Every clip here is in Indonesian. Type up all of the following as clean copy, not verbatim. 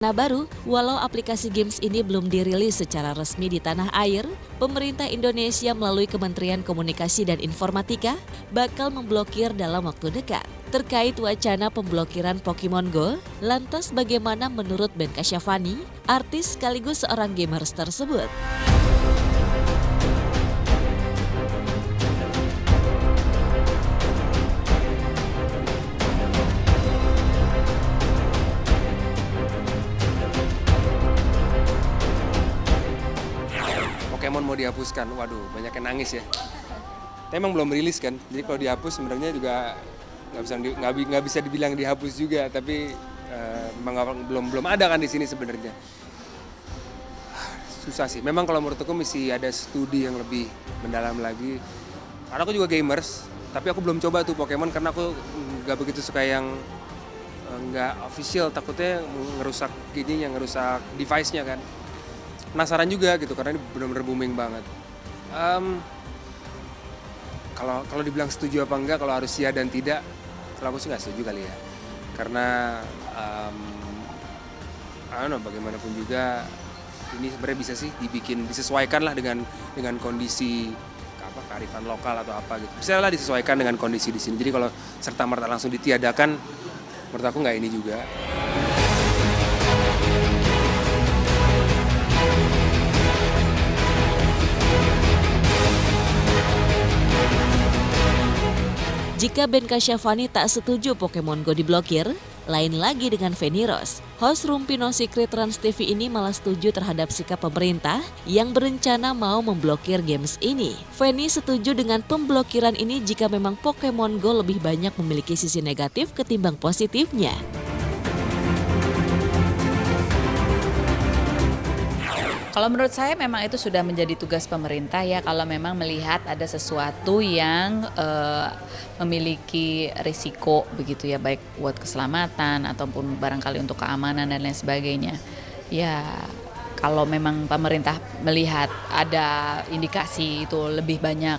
Nah baru, walau aplikasi games ini belum dirilis secara resmi di tanah air, pemerintah Indonesia melalui Kementerian Komunikasi dan Informatika bakal memblokir dalam waktu dekat. Terkait wacana pemblokiran Pokemon Go, lantas bagaimana menurut Ben Kasyafani, artis sekaligus seorang gamers tersebut? Pokemon mau dihapuskan, waduh banyak yang nangis ya. Tapi emang belum rilis kan, jadi kalau dihapus sebenarnya juga nggak bisa dibilang dihapus juga, tapi memang belum ada kan di sini sebenarnya. Susah sih, memang kalau menurut aku mesti ada studi yang lebih mendalam lagi. Karena aku juga gamers, tapi aku belum coba tuh Pokemon karena aku nggak begitu suka yang nggak official, takutnya ngerusak gini, yang ngerusak device-nya kan. Penasaran juga gitu karena ini benar-benar booming banget. Kalau dibilang setuju apa enggak, kalau harus ya dan tidak, kalau aku sih nggak setuju kali ya. Karena I don't know, bagaimanapun juga ini sebenarnya bisa sih disesuaikan lah dengan kondisi kearifan lokal atau apa gitu. Bisa lah disesuaikan dengan kondisi di sini. Jadi kalau serta-merta langsung ditiadakan, menurut aku nggak ini juga. Jika Ben Kasyafani tak setuju Pokemon Go diblokir, lain lagi dengan Feni Rose. Host Rumpi No Secret Trans TV ini malah setuju terhadap sikap pemerintah yang berencana mau memblokir games ini. Feni setuju dengan pemblokiran ini jika memang Pokemon Go lebih banyak memiliki sisi negatif ketimbang positifnya. Kalau menurut saya memang itu sudah menjadi tugas pemerintah ya, kalau memang melihat ada sesuatu yang memiliki risiko begitu ya, baik buat keselamatan ataupun barangkali untuk keamanan dan lain sebagainya. Ya kalau memang pemerintah melihat ada indikasi itu lebih banyak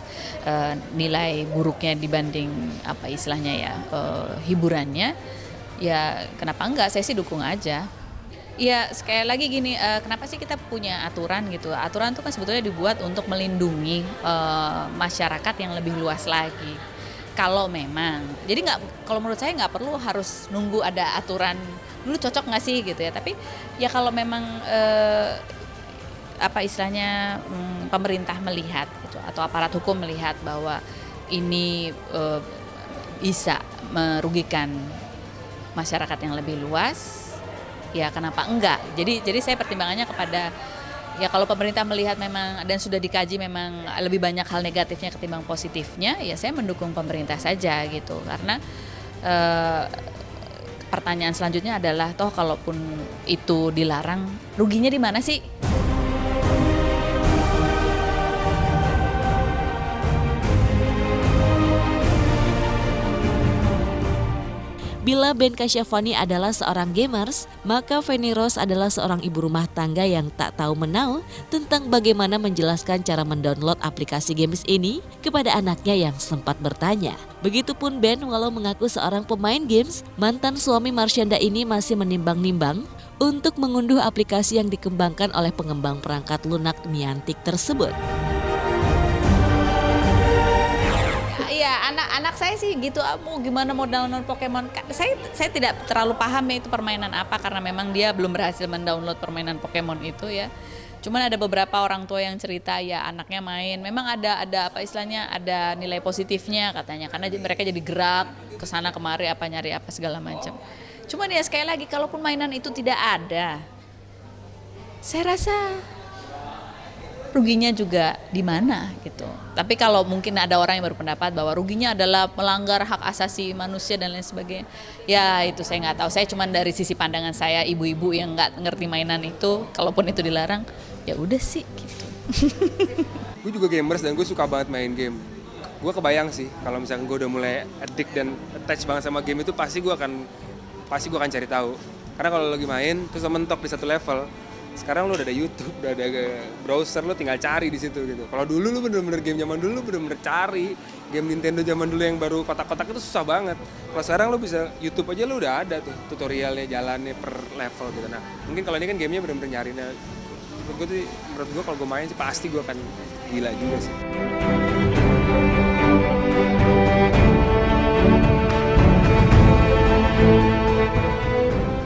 nilai buruknya dibanding apa istilahnya ya hiburannya, ya kenapa enggak, saya sih dukung aja. Ya sekali lagi gini, kenapa sih kita punya aturan gitu? Aturan itu kan sebetulnya dibuat untuk melindungi masyarakat yang lebih luas lagi. Kalau memang, jadi kalau menurut saya nggak perlu harus nunggu ada aturan dulu cocok nggak sih gitu ya. Tapi ya kalau memang apa istilahnya pemerintah melihat gitu, atau aparat hukum melihat bahwa ini bisa merugikan masyarakat yang lebih luas, ya kenapa enggak? Jadi saya pertimbangannya kepada ya kalau pemerintah melihat memang dan sudah dikaji memang lebih banyak hal negatifnya ketimbang positifnya, ya saya mendukung pemerintah saja gitu. Karena pertanyaan selanjutnya adalah toh kalaupun itu dilarang, ruginya di mana sih? Bila Ben Kasyafani adalah seorang gamers, maka Feni Rose adalah seorang ibu rumah tangga yang tak tahu menau tentang bagaimana menjelaskan cara mendownload aplikasi games ini kepada anaknya yang sempat bertanya. Begitupun Ben, walau mengaku seorang pemain games, mantan suami Marshanda ini masih menimbang-nimbang untuk mengunduh aplikasi yang dikembangkan oleh pengembang perangkat lunak Niantic tersebut. Iya, anak saya sih gitu, mau gimana mau download Pokemon. Saya tidak terlalu paham ya itu permainan apa, karena memang dia belum berhasil mendownload permainan Pokemon itu ya. Cuman ada beberapa orang tua yang cerita ya anaknya main, memang ada apa istilahnya, ada nilai positifnya katanya, karena mereka jadi gerak ke sana kemari apa nyari apa segala macam. Cuman ya sekali lagi, kalaupun mainan itu tidak ada, saya rasa ruginya juga di mana gitu. Tapi kalau mungkin ada orang yang berpendapat bahwa ruginya adalah melanggar hak asasi manusia dan lain sebagainya, ya itu saya nggak tahu. Saya cuma dari sisi pandangan saya, ibu-ibu yang nggak ngerti mainan itu, kalaupun itu dilarang, ya udah sih gitu. Gue juga gamers dan gue suka banget main game. Gue kebayang sih kalau misalkan gue udah mulai addict dan attach banget sama game itu, pasti gue akan cari tahu. Karena kalau lagi main terus mentok di satu level, Sekarang lu udah ada YouTube, udah ada browser, lu tinggal cari di situ gitu. Kalau dulu lu bener-bener game zaman dulu lu bener-bener cari. Game Nintendo zaman dulu yang baru kotak-kotak itu susah banget. Kalau sekarang lu bisa YouTube aja lu udah ada tuh tutorialnya, jalannya per level gitu. Nah, mungkin kalau ini kan gamenya bener-bener nyari. Nah, menurut gue kalau gue main sih pasti gue akan gila juga sih.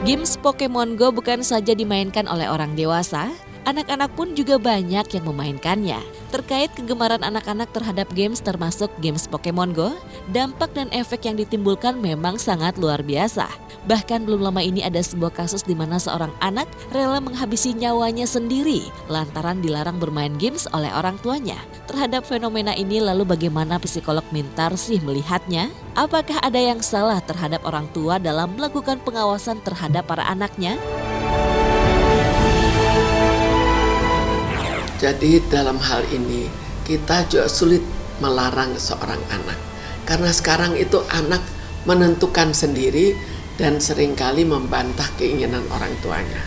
Games Pokemon Go bukan saja dimainkan oleh orang dewasa, anak-anak pun juga banyak yang memainkannya. Terkait kegemaran anak-anak terhadap games termasuk games Pokemon Go, dampak dan efek yang ditimbulkan memang sangat luar biasa. Bahkan belum lama ini ada sebuah kasus di mana seorang anak rela menghabisi nyawanya sendiri lantaran dilarang bermain games oleh orang tuanya. Terhadap fenomena ini lalu bagaimana psikolog Mintarsih melihatnya? Apakah ada yang salah terhadap orang tua dalam melakukan pengawasan terhadap para anaknya? Jadi dalam hal ini kita juga sulit melarang seorang anak. Karena sekarang itu anak menentukan sendiri dan seringkali membantah keinginan orang tuanya.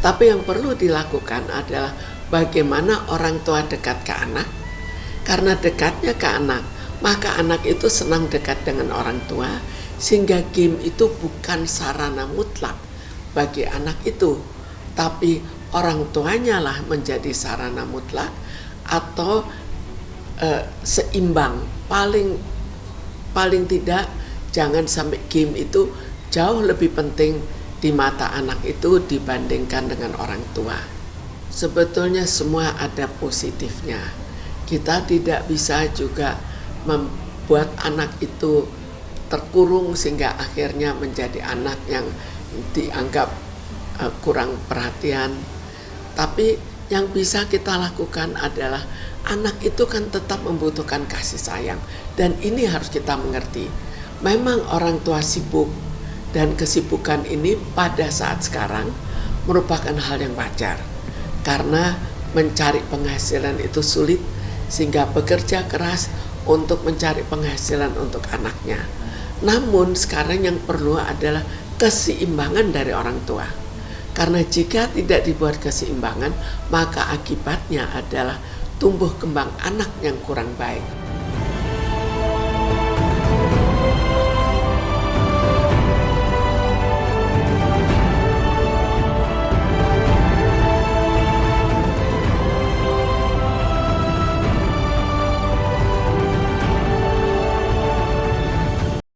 Tapi yang perlu dilakukan adalah bagaimana orang tua dekat ke anak. Karena dekatnya ke anak, maka anak itu senang dekat dengan orang tua, sehingga game itu bukan sarana mutlak bagi anak itu, tapi orang tuanya lah menjadi sarana mutlak atau seimbang. Paling tidak jangan sampai game itu jauh lebih penting di mata anak itu dibandingkan dengan orang tua. Sebetulnya semua ada positifnya. Kita tidak bisa juga membuat anak itu terkurung sehingga akhirnya menjadi anak yang dianggap kurang perhatian. Tapi yang bisa kita lakukan adalah anak itu kan tetap membutuhkan kasih sayang. Dan ini harus kita mengerti. Memang orang tua sibuk dan kesibukan ini pada saat sekarang merupakan hal yang wajar. Karena mencari penghasilan itu sulit sehingga bekerja keras untuk mencari penghasilan untuk anaknya. Namun sekarang yang perlu adalah keseimbangan dari orang tua. Karena jika tidak dibuat keseimbangan, maka akibatnya adalah tumbuh kembang anak yang kurang baik.